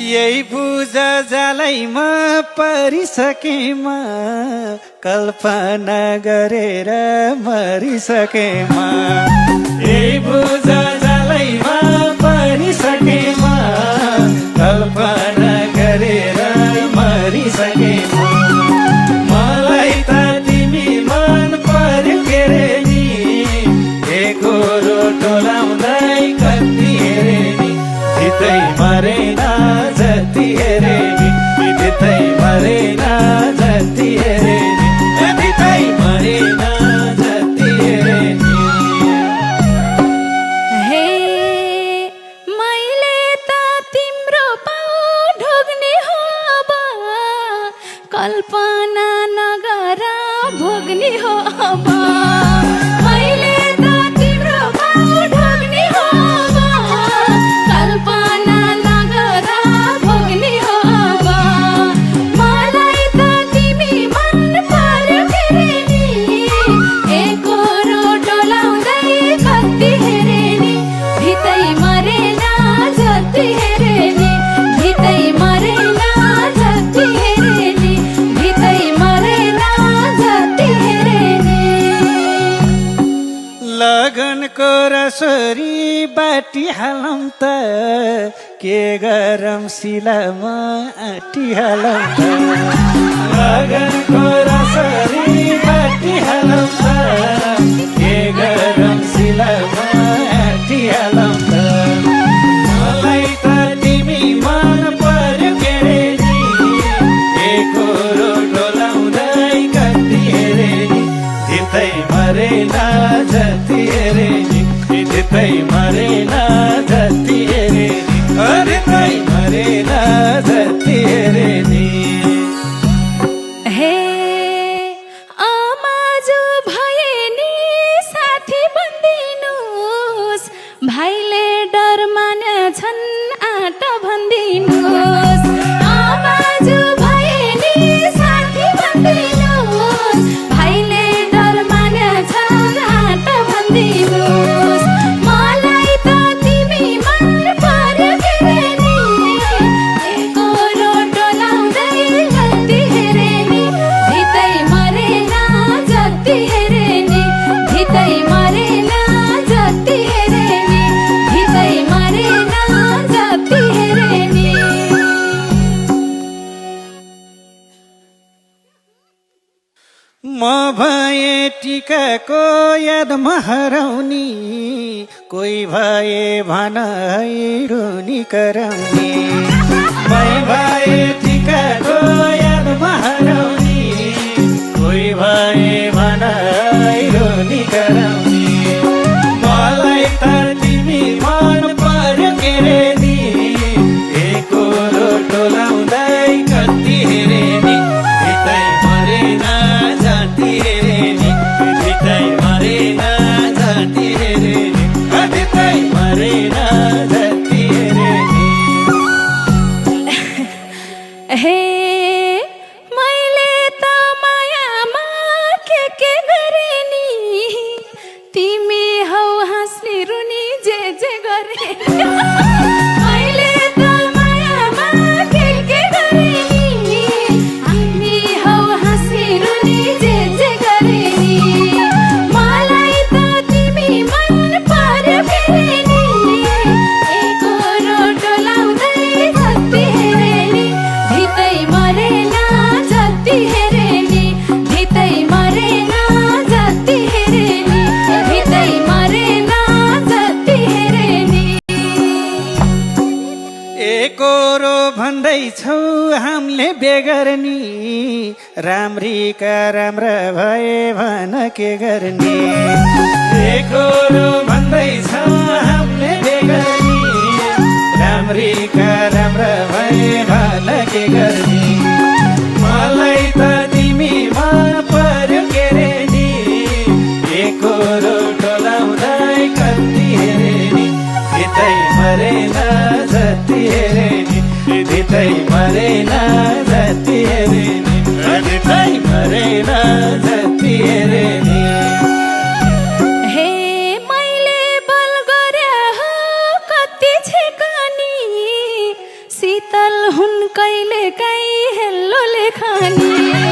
यही पूजा जालैमा परिसकेमा कल्पना गरेर मरिसकेमा यही पूजा जालैमा परिसकेमा कल्पना गरेर मरिसकेमा मलाई त तिमी मन पर्यो के रे नि एकरो टोलाउँदै कति हेरे नि धितै मरेन जति हेरे नि धितै मरेन जति हेरे नि धितै मरेन जति हेरे नि हे मैले त तिम्रो पाउ ढोग्ने हो अब कल्पना नगर भोग्ने हो अब मैले त तिम्रो पाउ ढोग्ने हो अब कल्पना नगर भोग्ने हो अब मलाई त तिमी मन पर्यो के रे नि एकरो डोलाउँदै कति हेरे नि धितै मरेन जति हेरे नि धितै मरेन जति हेरे नि धितै मरेन जति हेरे नि लगनको रसोरी बाटिहालौँ त के गरम शिलामा आटिहालौँ त लगनको रसोरी बाटिहालौँ त के गरम शिलामा आटिहालौँ त मलाई त तिमी मन पर्यो के रे नि एकरो डोलाउँदै कति हेरे नि धितै मरेन जति हेरे नि धितै मरेन जति हेरे नि धितै मरेन जति हेरे नि हे आमाजु भए नि साथी बन्दिनुस् भाइले डर मान्छन् आँट भन्दिनुस् आमाजु भए नि साथी बन्दिनुस् भाइले डर मान्छन् आँट भन्दिनुस् मलाई त तिमी मन पर्यो के रे नि एकरो डोलाउँदै कति हेरे नि धितै मरेन जति हेरे नि धितै मरेन जति हेरे नि धितै मरेन जति हेरे नि म भए टिकाको यादमा हराउने कोही भए भन रुनी कराउने मै भए टिकाको यादमा हराउने कोही भए भन रुनी कराउने मलाई त तिमी मन पर्यो के रे नि एकरो टोलाउँदै कति हेरे नि धितै मरेन जति हेरे नि धितै मरेन जति हेरे नि धितै मरेन जति हेरे नि हे मैले त मायामा के गरे नि तिमी हौ हाँस्ने रुनी जे गरे नि मैले त मायामा के गरे नि तिमी हौ हाँस्ने रुनी जे गरे नि मलाई त तिमी मन पर्यो के रे नि एकरो डोलाउँदै कति हेरे नि धितै मरेन जति हेरे नि धितै मरेन जति हेरे नि धितै मरेन जति हेरे नि एकरो भन्दैछौ हामीले बेगर्नी राम्रीका राम्रा भए भन के गर्ने एकरो भन्दैछौ हामीले बेगर्नी राम्रीका राम्रा भए भन के गर्ने मलाई त तिमी मन पर्यो के रे नि एकरो टोलाउँदै कति हेरे नि धितै मरेन जति हेरे नि धितै मरेन जति हेरे नि धितै मरेन जति हेरे नि हे मैले बल गरे हो कति छेकनी शीतल हुन् कहिले काहीँ हेल्लो लेखानी